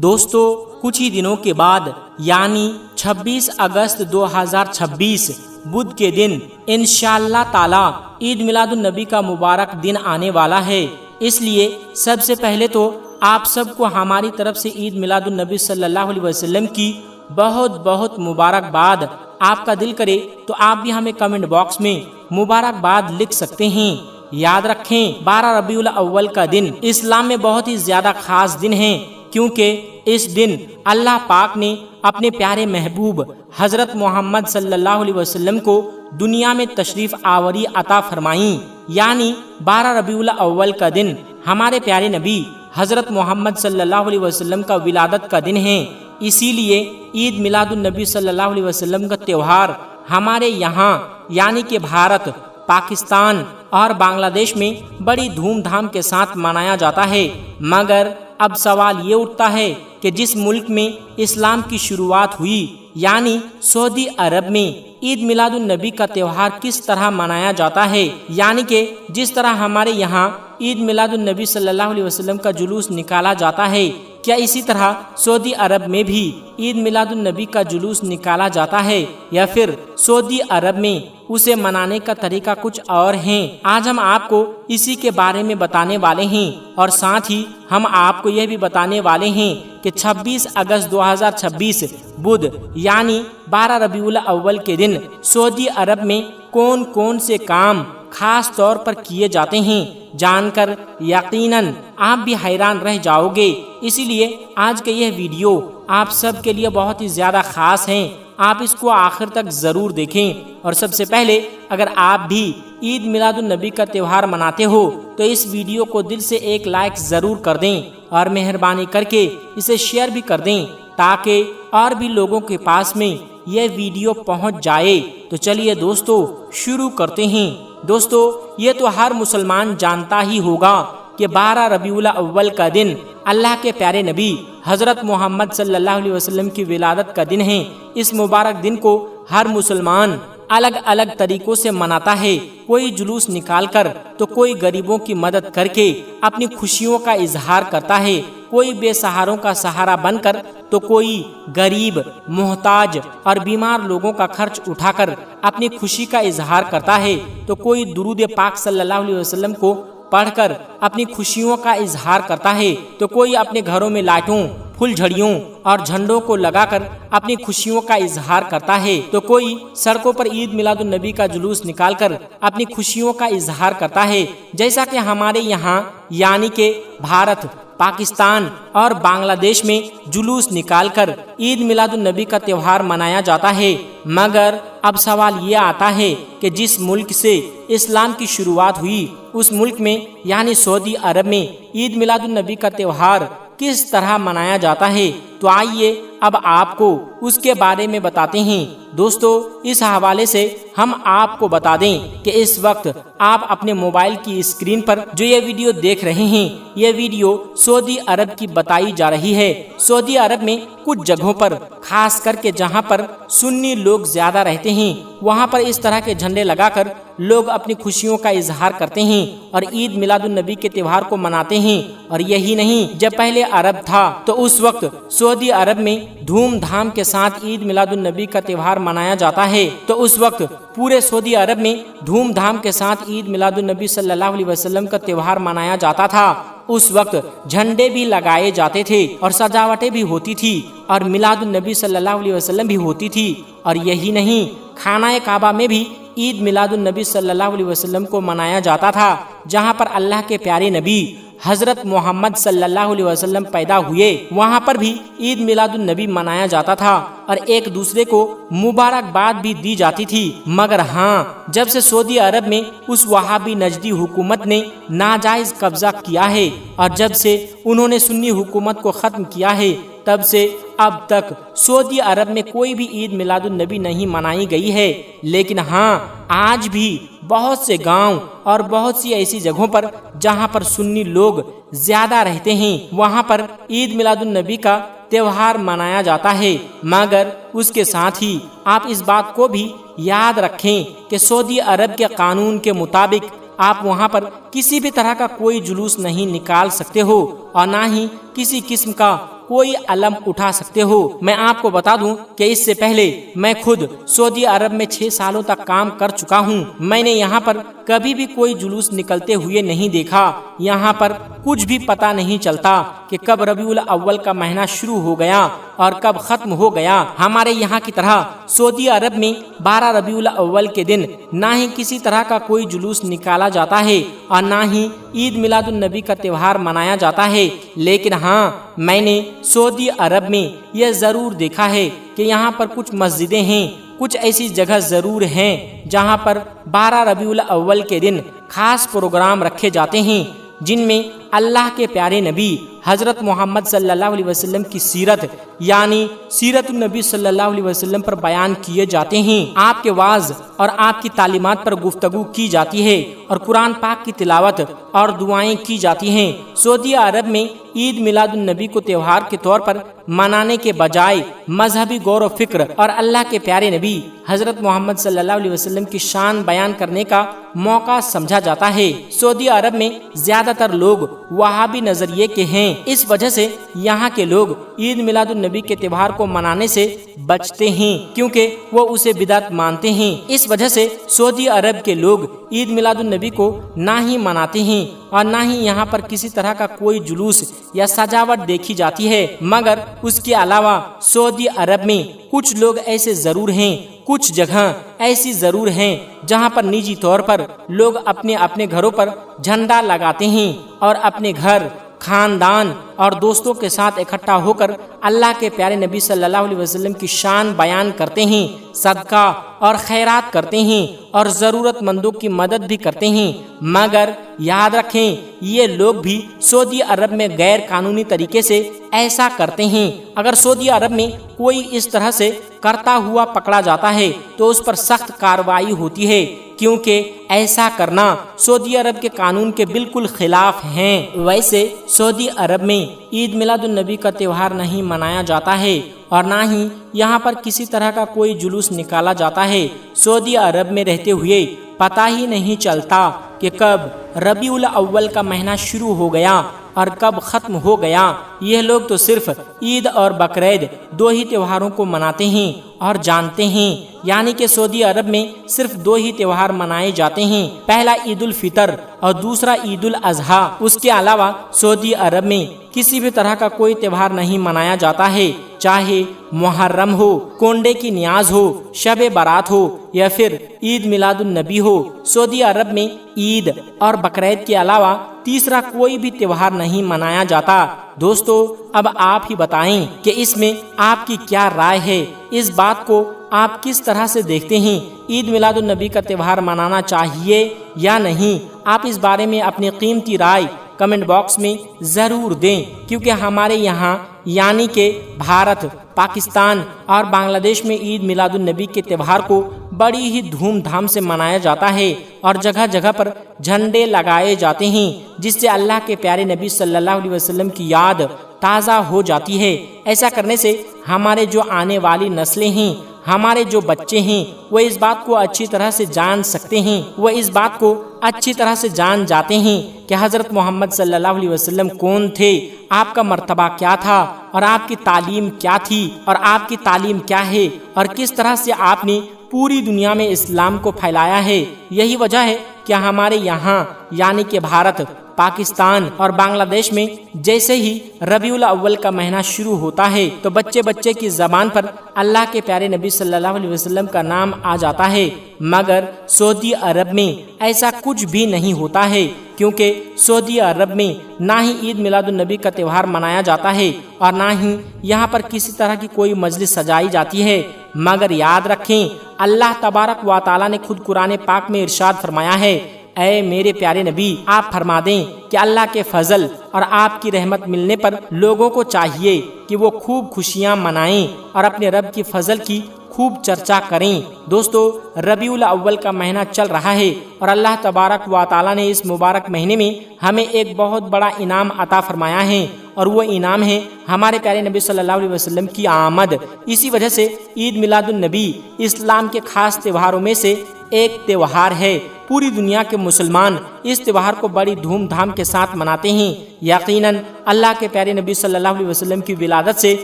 دوستو کچھ ہی دنوں کے بعد یعنی 26 اگست 2026 بدھ کے دن انشاءاللہ تعالی عید میلاد النبی کا مبارک دن آنے والا ہے۔ اس لیے سب سے پہلے تو آپ سب کو ہماری طرف سے عید میلاد النبی صلی اللہ علیہ وسلم کی بہت بہت مبارکباد۔ آپ کا دل کرے تو آپ بھی ہمیں کمنٹ باکس میں مبارکباد لکھ سکتے ہیں۔ یاد رکھیں 12 ربیع الاول کا دن اسلام میں بہت ہی زیادہ خاص دن ہے، کیونکہ اس دن اللہ پاک نے اپنے پیارے محبوب حضرت محمد صلی اللہ علیہ وسلم کو دنیا میں تشریف آوری عطا فرمائی۔ یعنی 12 ربیع الاول کا دن ہمارے پیارے نبی حضرت محمد صلی اللہ علیہ وسلم کا ولادت کا دن ہے۔ اسی لیے عید میلاد النبی صلی اللہ علیہ وسلم کا تہوار ہمارے یہاں یعنی کہ بھارت، پاکستان اور بنگلہ دیش میں بڑی دھوم دھام کے ساتھ منایا جاتا ہے۔ مگر اب سوال یہ اٹھتا ہے کہ جس ملک میں اسلام کی شروعات ہوئی یعنی سعودی عرب میں عید میلاد النبی کا تہوار کس طرح منایا جاتا ہے؟ یعنی کہ جس طرح ہمارے یہاں عید میلاد النبی صلی اللہ علیہ وسلم کا جلوس نکالا جاتا ہے، کیا اسی طرح سعودی عرب میں بھی عید میلاد النبی کا جلوس نکالا جاتا ہے، یا پھر سعودی عرب میں اسے منانے کا طریقہ کچھ اور ہیں؟ آج ہم آپ کو اسی کے بارے میں بتانے والے ہیں، اور ساتھ ہی ہم آپ کو یہ بھی بتانے والے ہیں کہ 26 اگست 2026 بدھ یعنی 12 ربیع الاول کے دن سعودی عرب میں کون کون سے کام خاص طور پر کیے جاتے ہیں۔ جان کر یقیناً آپ بھی حیران رہ جاؤ گے۔ اسی لیے آج کا یہ ویڈیو آپ سب کے لیے بہت ہی زیادہ خاص ہیں، آپ اس کو آخر تک ضرور دیکھیں۔ اور سب سے پہلے اگر آپ بھی عید میلاد النبی کا تہوار مناتے ہو تو اس ویڈیو کو دل سے ایک لائک ضرور کر دیں، اور مہربانی کر کے اسے شیئر بھی کر دیں تاکہ اور بھی لوگوں کے پاس میں یہ ویڈیو پہنچ جائے۔ تو چلیے دوستو شروع کرتے ہیں۔ دوستو یہ تو ہر مسلمان جانتا ہی ہوگا کہ 12 ربیع الاول کا دن اللہ کے پیارے نبی حضرت محمد صلی اللہ علیہ وسلم کی ولادت کا دن ہے۔ اس مبارک دن کو ہر مسلمان الگ الگ طریقوں سے مناتا ہے، کوئی جلوس نکال کر تو کوئی غریبوں کی مدد کر کے اپنی خوشیوں کا اظہار کرتا ہے، کوئی بے سہاروں کا سہارا بن کر تو کوئی غریب، محتاج اور بیمار لوگوں کا خرچ اٹھا کر اپنی خوشی کا اظہار کرتا ہے، تو کوئی درود پاک صلی اللہ علیہ وسلم کو پڑھ کر اپنی خوشیوں کا اظہار کرتا ہے، تو کوئی اپنے گھروں میں لائٹوں، پھول جھڑیوں اور جھنڈوں کو لگا کر اپنی خوشیوں کا اظہار کرتا ہے، تو کوئی سڑکوں پر عید میلاد النبی کا جلوس نکال کر اپنی خوشیوں کا اظہار کرتا ہے۔ جیسا کہ ہمارے یہاں یعنی کہ بھارت، پاکستان اور بنگلہ دیش میں جلوس نکال کر عید میلاد النبی کا تہوار منایا جاتا ہے۔ مگر اب سوال یہ آتا ہے کہ جس ملک سے اسلام کی شروعات ہوئی اس ملک میں یعنی سعودی عرب میں عید میلاد النبی کا تہوار کس طرح منایا جاتا ہے؟ تو آئیے اب آپ کو اس کے بارے میں بتاتے ہیں۔ دوستو اس حوالے سے ہم آپ کو بتا دیں کہ اس وقت آپ اپنے موبائل کی اسکرین پر جو یہ ویڈیو دیکھ رہے ہیں، یہ ویڈیو سعودی عرب کی بتائی جا رہی ہے۔ سعودی عرب میں کچھ جگہوں پر خاص کر کے جہاں پر سنی لوگ زیادہ رہتے ہیں وہاں پر اس طرح کے جھنڈے لگا کر لوگ اپنی خوشیوں کا اظہار کرتے ہیں اور عید میلاد النبی کے تہوار کو مناتے ہیں۔ اور یہی نہیں، جب پہلے عرب تھا تو اس وقت سعودی عرب میں دھوم دھام کے ساتھ عید میلاد النبی کا تہوار منایا جاتا ہے، تو اس وقت پورے سعودی عرب میں دھوم دھام کے ساتھ عید میلاد النبی صلی اللہ علیہ وسلم کا تہوار منایا جاتا تھا۔ اس وقت جھنڈے بھی لگائے جاتے تھے اور سجاوٹیں بھی ہوتی تھی اور میلاد النبی صلی اللہ علیہ وسلم بھی ہوتی تھی۔ اور یہی نہیں، خانہ کعبہ میں بھی عید میلاد النبی صلی اللہ علیہ وسلم کو منایا جاتا تھا، جہاں پر اللہ کے پیارے نبی حضرت محمد صلی اللہ علیہ وسلم پیدا ہوئے، وہاں پر بھی عید میلاد النبی منایا جاتا تھا اور ایک دوسرے کو مبارکباد بھی دی جاتی تھی۔ مگر ہاں، جب سے سعودی عرب میں اس وہابی نجدی حکومت نے ناجائز قبضہ کیا ہے اور جب سے انہوں نے سنی حکومت کو ختم کیا ہے، تب سے اب تک سعودی عرب میں کوئی بھی عید میلاد النبی نہیں منائی گئی ہے۔ لیکن ہاں، آج بھی بہت سے گاؤں اور بہت سی ایسی جگہوں پر جہاں پر سنی لوگ زیادہ رہتے ہیں وہاں پر عید میلاد النبی کا تہوار منایا جاتا ہے۔ مگر اس کے ساتھ ہی آپ اس بات کو بھی یاد رکھیں کہ سعودی عرب کے قانون کے مطابق آپ وہاں پر کسی بھی طرح کا کوئی جلوس نہیں نکال سکتے ہو اور نہ ہی کسی قسم کا کوئی علم اٹھا سکتے ہو۔ میں آپ کو بتا دوں کہ اس سے پہلے میں خود سعودی عرب میں 6 سالوں تک کام کر چکا ہوں۔ میں نے یہاں پر کبھی بھی کوئی جلوس نکلتے ہوئے نہیں دیکھا۔ یہاں پر کچھ بھی پتہ نہیں چلتا کہ کب ربیع الاول کا مہینہ شروع ہو گیا اور کب ختم ہو گیا۔ ہمارے یہاں کی طرح سعودی عرب میں 12 ربیع الاول کے دن نہ ہی کسی طرح کا کوئی جلوس نکالا جاتا ہے اور نہ ہی عید میلاد النبی کا تہوار منایا جاتا ہے۔ لیکن ہاں، میں نے سعودی عرب میں یہ ضرور دیکھا ہے کہ یہاں پر کچھ مسجدیں ہیں، کچھ ایسی جگہ ضرور ہیں جہاں پر 12 ربیع الاول کے دن خاص پروگرام رکھے جاتے ہیں، جن میں اللہ کے پیارے نبی حضرت محمد صلی اللہ علیہ وسلم کی سیرت یعنی سیرت النبی صلی اللہ علیہ وسلم پر بیان کیے جاتے ہیں، آپ کے وعظ اور آپ کی تعلیمات پر گفتگو کی جاتی ہے اور قرآن پاک کی تلاوت اور دعائیں کی جاتی ہیں۔ سعودی عرب میں عید میلاد النبی کو تہوار کے طور پر منانے کے بجائے مذہبی غور و فکر اور اللہ کے پیارے نبی حضرت محمد صلی اللہ علیہ وسلم کی شان بیان کرنے کا موقع سمجھا جاتا ہے۔ سعودی عرب میں زیادہ تر لوگ وہابی نظریے کے ہیں، اس وجہ سے یہاں کے لوگ عید میلاد النبی کے تہوار کو منانے سے بچتے ہیں کیونکہ وہ اسے بدعت مانتے ہیں۔ اس وجہ سے سعودی عرب کے لوگ عید میلاد النبی کو نہ ہی مناتے ہیں اور نہ ہی یہاں پر کسی طرح کا کوئی جلوس یا سجاوٹ دیکھی جاتی ہے۔ مگر اس کے علاوہ سعودی عرب میں کچھ لوگ ایسے ضرور ہیں، کچھ جگہ ایسی ضرور ہیں جہاں پر نجی طور پر لوگ اپنے اپنے گھروں پر جھنڈا لگاتے ہیں اور اپنے گھر، خاندان اور دوستوں کے ساتھ اکٹھا ہو کر اللہ کے پیارے نبی صلی اللہ علیہ وسلم کی شان بیان کرتے ہیں، صدقہ اور خیرات کرتے ہیں اور ضرورت مندوں کی مدد بھی کرتے ہیں۔ مگر یاد رکھیں، یہ لوگ بھی سعودی عرب میں غیر قانونی طریقے سے ایسا کرتے ہیں۔ اگر سعودی عرب میں کوئی اس طرح سے کرتا ہوا پکڑا جاتا ہے تو اس پر سخت کارروائی ہوتی ہے، کیونکہ ایسا کرنا سعودی عرب کے قانون کے بالکل خلاف ہیں۔ ویسے سعودی عرب میں عید میلاد النبی کا تہوار نہیں منایا جاتا ہے اور نہ ہی یہاں پر کسی طرح کا کوئی جلوس نکالا جاتا ہے۔ سعودی عرب میں رہتے ہوئے پتہ ہی نہیں چلتا کہ کب ربیع الاول کا مہینہ شروع ہو گیا اور کب ختم ہو گیا۔ یہ لوگ تو صرف عید اور بقرعید 2 ہی تہواروں کو مناتے ہیں اور جانتے ہیں، یعنی کہ سعودی عرب میں صرف 2 ہی تہوار منائے جاتے ہیں، پہلا عید الفطر اور دوسرا عید الاضحیٰ۔ اس کے علاوہ سعودی عرب میں کسی بھی طرح کا کوئی تہوار نہیں منایا جاتا ہے، چاہے محرم ہو، کونڈے کی نیاز ہو، شب برات ہو یا پھر عید میلاد النبی ہو۔ سعودی عرب میں عید اور بقرعید کے علاوہ تیسرا کوئی بھی تہوار نہیں منایا جاتا۔ دوستو، اب آپ ہی بتائیں کہ اس میں آپ کی کیا رائے ہے، اس بات کو آپ کس طرح سے دیکھتے ہیں؟ عید میلاد النبی کا تہوار منانا چاہیے یا نہیں؟ آپ اس بارے میں اپنی قیمتی رائے کمنٹ باکس میں ضرور دیں، کیونکہ ہمارے یہاں یعنی کہ بھارت، پاکستان اور بنگلہ دیش میں عید میلاد النبی کے تہوار کو بڑی ہی دھوم دھام سے منایا جاتا ہے اور جگہ جگہ پر جھنڈے لگائے جاتے ہیں، جس سے اللہ کے پیارے نبی صلی اللہ علیہ وسلم کی یاد تازہ ہو جاتی ہے۔ ایسا کرنے سے ہمارے جو آنے والی نسلیں ہیں، ہمارے جو بچے ہیں، وہ اس بات کو اچھی طرح سے جان سکتے ہیں، وہ اس بات کو اچھی طرح سے جان جاتے ہیں کہ حضرت محمد صلی اللہ علیہ وسلم کون تھے، آپ کا مرتبہ کیا تھا اور آپ کی تعلیم کیا تھی اور آپ کی تعلیم کیا ہے اور کس طرح سے آپ نے پوری دنیا میں اسلام کو پھیلایا ہے۔ یہی وجہ ہے کہ ہمارے یہاں یعنی کہ بھارت، پاکستان اور بنگلہ دیش میں جیسے ہی ربیع الاول کا مہینہ شروع ہوتا ہے تو بچے بچے کی زبان پر اللہ کے پیارے نبی صلی اللہ علیہ وسلم کا نام آ جاتا ہے۔ مگر سعودی عرب میں ایسا کچھ بھی نہیں ہوتا ہے، کیونکہ سعودی عرب میں نہ ہی عید میلاد النبی کا تہوار منایا جاتا ہے اور نہ ہی یہاں پر کسی طرح کی کوئی مجلس سجائی جاتی ہے۔ مگر یاد رکھیں، اللہ تبارک و تعالیٰ نے خود قرآن پاک میں ارشاد فرمایا ہے، اے میرے پیارے نبی، آپ فرما دیں کہ اللہ کے فضل اور آپ کی رحمت ملنے پر لوگوں کو چاہیے کہ وہ خوب خوشیاں منائیں اور اپنے رب کی فضل کی خوب چرچا کریں۔ دوستو، ربیع الاول کا مہینہ چل رہا ہے اور اللہ تبارک و تعالیٰ نے اس مبارک مہینے میں ہمیں ایک بہت بڑا انعام عطا فرمایا ہے، اور وہ انعام ہے ہمارے پیارے نبی صلی اللہ علیہ وسلم کی آمد۔ اسی وجہ سے عید میلاد النبی اسلام کے خاص تہواروں میں سے ایک تہوار ہے۔ پوری دنیا کے مسلمان اس تہوار کو بڑی دھوم دھام کے ساتھ مناتے ہیں۔ یقیناً اللہ کے پیارے نبی صلی اللہ علیہ وسلم کی ولادت سے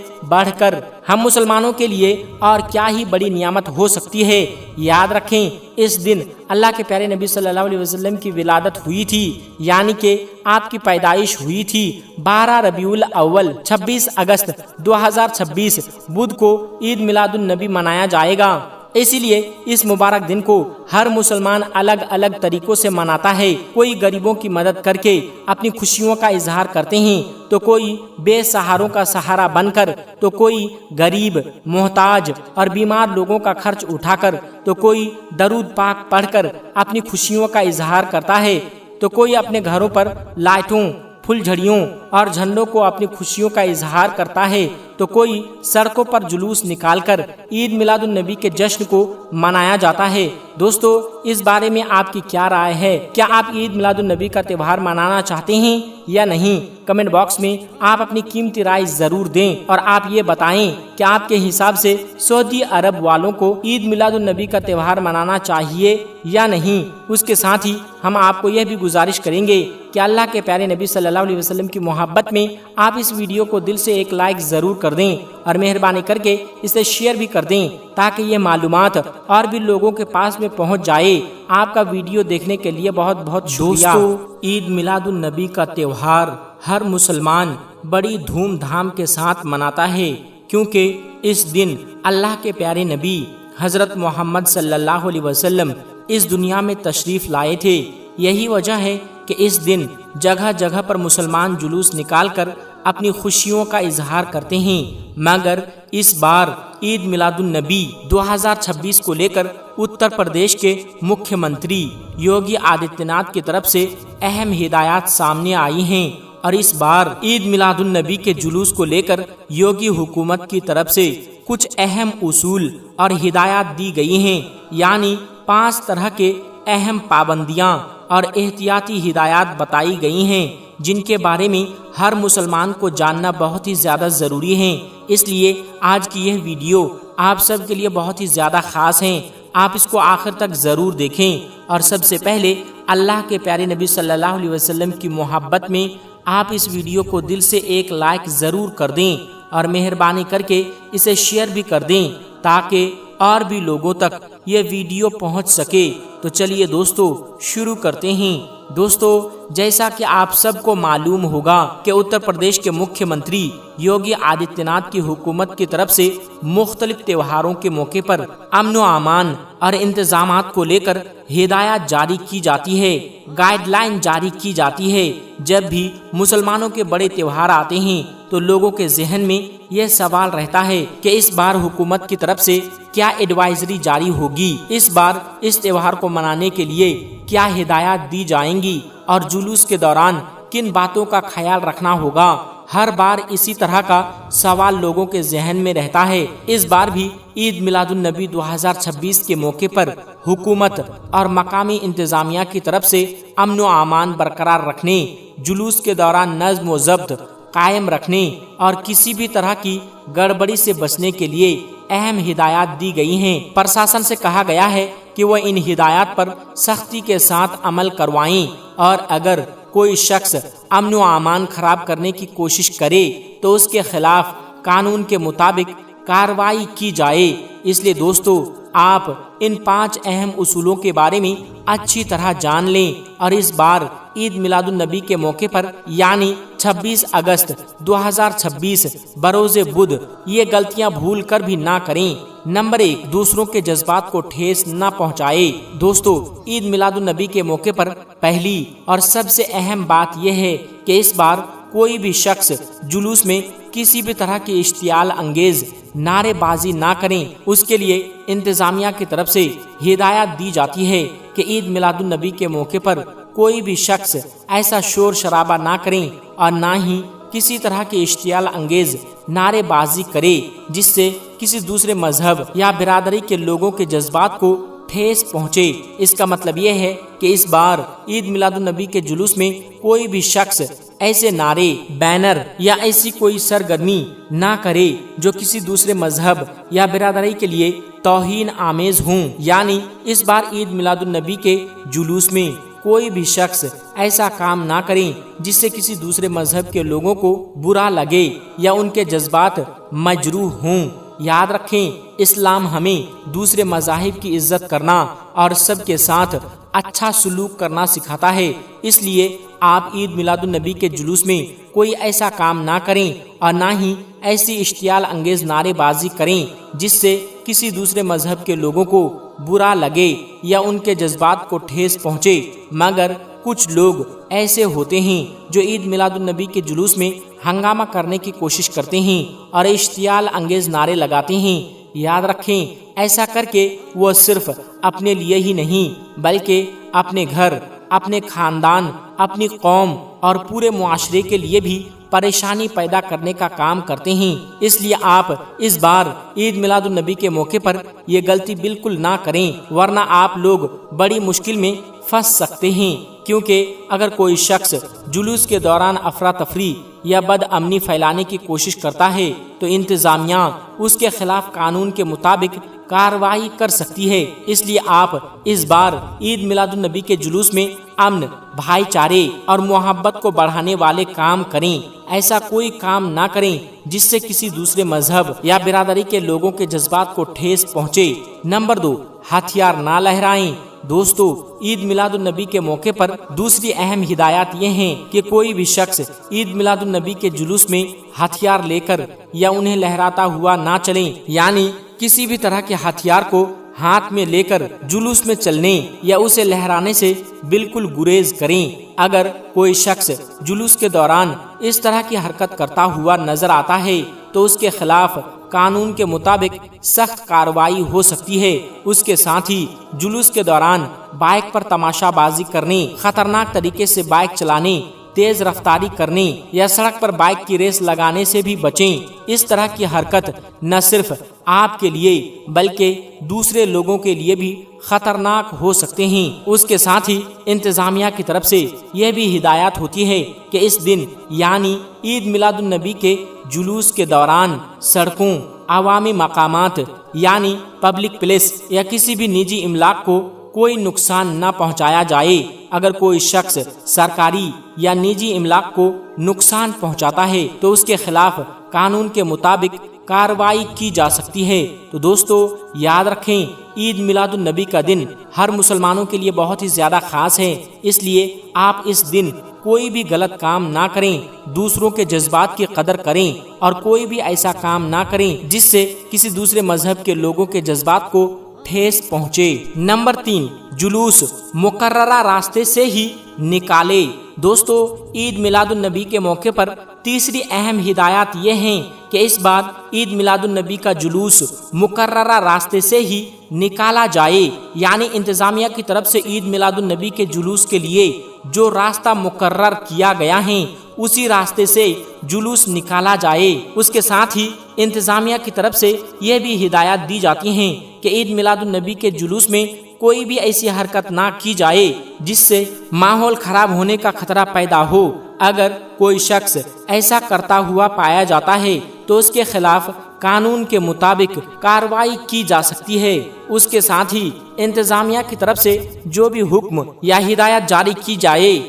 بڑھ کر ہم مسلمانوں کے لیے اور کیا ہی بڑی نعمت ہو سکتی ہے۔ یاد رکھیں، اس دن اللہ کے پیارے نبی صلی اللہ علیہ وسلم کی ولادت ہوئی تھی، یعنی کہ آپ کی پیدائش ہوئی تھی 12 ربیع الاول 26 اگست 2026 بدھ کو عید میلاد النبی منایا جائے گا۔ اسی لیے اس مبارک دن کو ہر مسلمان الگ الگ طریقوں سے مناتا ہے۔ کوئی غریبوں کی مدد کر کے اپنی خوشیوں کا اظہار کرتے ہیں، تو کوئی بے سہاروں کا سہارا بن کر، تو کوئی غریب، محتاج اور بیمار لوگوں کا خرچ اٹھا کر، تو کوئی درود پاک پڑھ کر اپنی خوشیوں کا اظہار کرتا ہے، تو کوئی اپنے گھروں پر لائٹوں، پھل جھڑیوں اور جھنڈوں کو اپنی خوشیوں کا اظہار کرتا ہے، تو کوئی سڑکوں پر جلوس نکال کر عید میلاد النبی کے جشن کو منایا جاتا ہے۔ دوستو، اس بارے میں آپ کی کیا رائے ہے؟ کیا آپ عید میلاد النبی کا تہوار منانا چاہتے ہیں یا نہیں؟ کمنٹ باکس میں آپ اپنی قیمتی رائے ضرور دیں، اور آپ یہ بتائیں کہ آپ کے حساب سے سعودی عرب والوں کو عید میلاد النبی کا تہوار منانا چاہیے یا نہیں۔ اس کے ساتھ ہی ہم آپ کو یہ بھی گزارش کریں گے کہ اللہ کے پیارے نبی صلی اللہ علیہ وسلم کی محبت میں آپ اس ویڈیو کو دل سے ایک لائک ضرور کر دیں، اور مہربانی کر کے اسے شیئر بھی کر دیں تاکہ یہ معلومات اور بھی لوگوں کے پاس میں پہنچ جائے۔ آپ کا ویڈیو دیکھنے کے لیے بہت بہت شکریہ۔ دوستو، عید میلاد النبی کا تہوار ہر مسلمان بڑی دھوم دھام کے ساتھ مناتا ہے، کیونکہ اس دن اللہ کے پیارے نبی حضرت محمد صلی اللہ علیہ وسلم اس دنیا میں تشریف لائے تھے۔ یہی وجہ ہے کہ اس دن جگہ جگہ پر مسلمان جلوس نکال کر اپنی خوشیوں کا اظہار کرتے ہیں، مگر اس بار عید میلاد النبی 2026 کو لے کر اتر پردیش کے مکھیہ منتری یوگی آدتیہ ناتھ کی طرف سے اہم ہدایات سامنے آئی ہیں، اور اس بار عید میلاد النبی کے جلوس کو لے کر یوگی حکومت کی طرف سے کچھ اہم اصول اور ہدایات دی گئی ہیں، یعنی 5 طرح کے اہم پابندیاں اور احتیاطی ہدایات بتائی گئی ہیں، جن کے بارے میں ہر مسلمان کو جاننا بہت ہی زیادہ ضروری ہے۔ اس لیے آج کی یہ ویڈیو آپ سب کے لیے بہت ہی زیادہ خاص ہے۔ آپ اس کو آخر تک ضرور دیکھیں، اور سب سے پہلے اللہ کے پیارے نبی صلی اللہ علیہ وسلم کی محبت میں آپ اس ویڈیو کو دل سے ایک لائک ضرور کر دیں، اور مہربانی کر کے اسے شیئر بھی کر دیں تاکہ اور بھی لوگوں تک یہ ویڈیو پہنچ سکے۔ تو چلیے دوستو، شروع کرتے ہیں۔ دوستو، جیسا کہ آپ سب کو معلوم ہوگا کہ اتر پردیش کے مکھیہ منتری یوگی آدتیہ ناتھ کی حکومت کی طرف سے مختلف تہواروں کے موقع پر امن و امان اور انتظامات کو لے کر ہدایات جاری کی جاتی ہے، گائیڈ لائن جاری کی جاتی ہے۔ جب بھی مسلمانوں کے بڑے تہوار آتے ہیں تو لوگوں کے ذہن میں یہ سوال رہتا ہے کہ اس بار حکومت کی طرف سے کیا ایڈوائزری جاری ہوگی، اس بار اس تہوار کو منانے کے لیے کیا ہدایات دی جائیں گی، اور جلوس کے دوران کن باتوں کا خیال رکھنا ہوگا۔ ہر بار اسی طرح کا سوال لوگوں کے ذہن میں رہتا ہے۔ اس بار بھی عید میلاد النبی 2026 کے موقع پر حکومت اور مقامی انتظامیہ کی طرف سے امن و امان برقرار رکھنے، جلوس کے دوران نظم و ضبط قائم رکھنے اور کسی بھی طرح کی گڑبڑی سے بچنے کے لیے اہم ہدایات دی گئی ہیں۔ پرشاسن سے کہا گیا ہے کہ وہ ان ہدایات پر سختی کے ساتھ عمل کروائیں، اور اگر کوئی شخص امن و امان خراب کرنے کی کوشش کرے تو اس کے خلاف قانون کے مطابق کارروائی کی جائے۔ اس لیے دوستو، آپ ان 5 اہم اصولوں کے بارے میں اچھی طرح جان لیں، اور اس بار عید میلاد النبی کے موقع پر یعنی 26 اگست 2026 بروز بدھ یہ غلطیاں بھول کر بھی نہ کریں۔ نمبر 1، دوسروں کے جذبات کو ٹھیس نہ پہنچائے۔ دوستو، عید میلاد النبی کے موقع پر پہلی اور سب سے اہم بات یہ ہے کہ اس بار کوئی بھی شخص جلوس میں کسی بھی طرح کی اشتعال انگیز نعرے بازی نہ کریں۔ اس کے لیے انتظامیہ کی طرف سے ہدایت دی جاتی ہے کہ عید میلاد النبی کے موقع پر کوئی بھی شخص ایسا شور شرابہ نہ کریں، اور نہ ہی کسی طرح کی اشتعال انگیز نعرے بازی کرے جس سے کسی دوسرے مذہب یا برادری کے لوگوں کے جذبات کو ٹھیس پہنچے۔ اس کا مطلب یہ ہے کہ اس بار عید میلاد النبی کے جلوس میں کوئی بھی شخص ایسے نعرے، بینر یا ایسی کوئی سرگرمی نہ کرے جو کسی دوسرے مذہب یا برادری کے لیے توہین آمیز ہوں۔ یعنی اس بار عید میلاد النبی کے جلوس میں کوئی بھی شخص ایسا کام نہ کریں جس سے کسی دوسرے مذہب کے لوگوں کو برا لگے یا ان کے جذبات مجروح ہوں۔ یاد رکھیں، اسلام ہمیں دوسرے مذاہب کی عزت کرنا اور سب کے ساتھ اچھا سلوک کرنا سکھاتا ہے۔ اس لیے آپ عید میلاد النبی کے جلوس میں کوئی ایسا کام نہ کریں اور نہ ہی ایسی اشتعال انگیز نعرے بازی کریں جس سے کسی دوسرے مذہب کے لوگوں کو برا لگے یا ان کے جذبات کو ٹھیس پہنچے۔ مگر کچھ لوگ ایسے ہوتے ہیں جو عید میلاد النبی کے جلوس میں ہنگامہ کرنے کی کوشش کرتے ہیں اور اشتعال انگیز نعرے لگاتے ہیں۔ یاد رکھیں، ایسا کر کے وہ صرف اپنے لیے ہی نہیں بلکہ اپنے گھر، اپنے خاندان، اپنی قوم اور پورے معاشرے کے لیے بھی پریشانی پیدا کرنے کا کام کرتے ہیں۔ اس لیے آپ اس بار عید میلاد النبی کے موقع پر یہ غلطی بالکل نہ کریں، ورنہ آپ لوگ بڑی مشکل میں پھنس سکتے ہیں۔ کیونکہ اگر کوئی شخص جلوس کے دوران افراتفری یا بد امنی پھیلانے کی کوشش کرتا ہے تو انتظامیہ اس کے خلاف قانون کے مطابق کارروائی کر سکتی ہے۔ اس لیے آپ اس بار عید میلاد النبی کے جلوس میں امن، بھائی چارے اور محبت کو بڑھانے والے کام کریں۔ ایسا کوئی کام نہ کریں جس سے کسی دوسرے مذہب یا برادری کے لوگوں کے جذبات کو ٹھیس پہنچے۔ نمبر 2، ہتھیار نہ لہرائیں۔ دوستو، عید میلاد النبی کے موقع پر دوسری اہم ہدایات یہ ہیں کہ کوئی بھی شخص عید میلاد النبی کے جلوس میں ہتھیار لے کر یا انہیں لہراتا ہوا نہ چلیں۔ یعنی کسی بھی طرح کے ہتھیار کو ہاتھ میں لے کر جلوس میں چلنے یا اسے لہرانے سے بالکل گریز کریں۔ اگر کوئی شخص جلوس کے دوران اس طرح کی حرکت کرتا ہوا نظر آتا ہے تو اس کے خلاف قانون کے مطابق سخت کارروائی ہو سکتی ہے۔ اس کے ساتھ ہی جلوس کے دوران بائک پر تماشا بازی کرنے، خطرناک طریقے سے بائک چلانے، تیز رفتاری کرنے یا سڑک پر بائک کی ریس لگانے سے بھی بچیں۔ اس طرح کی حرکت نہ صرف آپ کے لیے بلکہ دوسرے لوگوں کے لیے بھی خطرناک ہو سکتے ہیں۔ اس کے ساتھ ہی انتظامیہ کی طرف سے یہ بھی ہدایات ہوتی ہے کہ اس دن یعنی عید میلاد النبی کے جلوس کے دوران سڑکوں، عوامی مقامات یعنی پبلک پلیس یا کسی بھی نجی املاک کو کوئی نقصان نہ پہنچایا جائے۔ اگر کوئی شخص سرکاری یا نجی املاک کو نقصان پہنچاتا ہے تو اس کے خلاف قانون کے مطابق کارروائی کی جا سکتی ہے۔ تو دوستو، یاد رکھیں، عید میلاد النبی کا دن ہر مسلمانوں کے لیے بہت ہی زیادہ خاص ہے۔ اس لیے آپ اس دن کوئی بھی غلط کام نہ کریں، دوسروں کے جذبات کی قدر کریں اور کوئی بھی ایسا کام نہ کریں جس سے کسی دوسرے مذہب کے لوگوں کے جذبات کو ٹھیس پہنچے۔ نمبر 3، جلوس مقررہ راستے سے ہی نکالے۔ دوستو، عید میلاد النبی کے موقع پر تیسری اہم ہدایات یہ ہیں کہ اس بار عید میلاد النبی کا جلوس مقررہ راستے سے ہی نکالا جائے۔ یعنی انتظامیہ کی طرف سے عید میلاد النبی کے جلوس کے لیے جو راستہ مقرر کیا گیا ہے اسی راستے سے جلوس نکالا جائے۔ اس کے ساتھ ہی انتظامیہ کی طرف سے یہ بھی ہدایات دی جاتی ہیں کہ عید میلاد النبی کے جلوس میں کوئی بھی ایسی حرکت نہ کی جائے جس سے ماحول خراب ہونے کا خطرہ پیدا ہو۔ اگر کوئی شخص ایسا کرتا ہوا پایا جاتا ہے تو اس کے خلاف قانون کے مطابق کارروائی کی جا سکتی ہے۔ اس کے ساتھ ہی انتظامیہ کی طرف سے جو بھی حکم یا ہدایت جاری کی جائے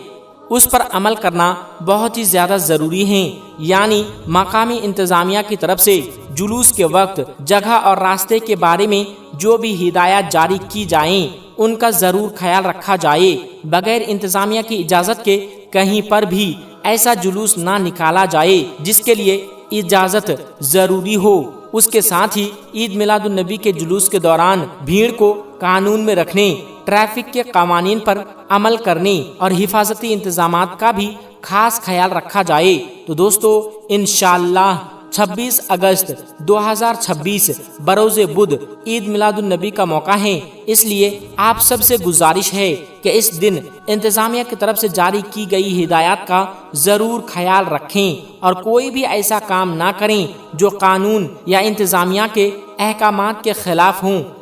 اس پر عمل کرنا بہت ہی زیادہ ضروری ہے۔ یعنی مقامی انتظامیہ کی طرف سے جلوس کے وقت، جگہ اور راستے کے بارے میں جو بھی ہدایات جاری کی جائیں ان کا ضرور خیال رکھا جائے۔ بغیر انتظامیہ کی اجازت کے کہیں پر بھی ایسا جلوس نہ نکالا جائے جس کے لیے اجازت ضروری ہو۔ اس کے ساتھ ہی عید میلاد النبی کے جلوس کے دوران بھیڑ کو قانون میں رکھنے، ٹریفک کے قوانین پر عمل کرنے اور حفاظتی انتظامات کا بھی خاص خیال رکھا جائے۔ تو دوستو، انشاءاللہ 26 اگست 2026 بروز بدھ عید میلاد النبی کا موقع ہے۔ اس لیے آپ سب سے گزارش ہے کہ اس دن انتظامیہ کی طرف سے جاری کی گئی ہدایات کا ضرور خیال رکھیں اور کوئی بھی ایسا کام نہ کریں جو قانون یا انتظامیہ کے احکامات کے خلاف ہوں۔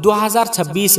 2026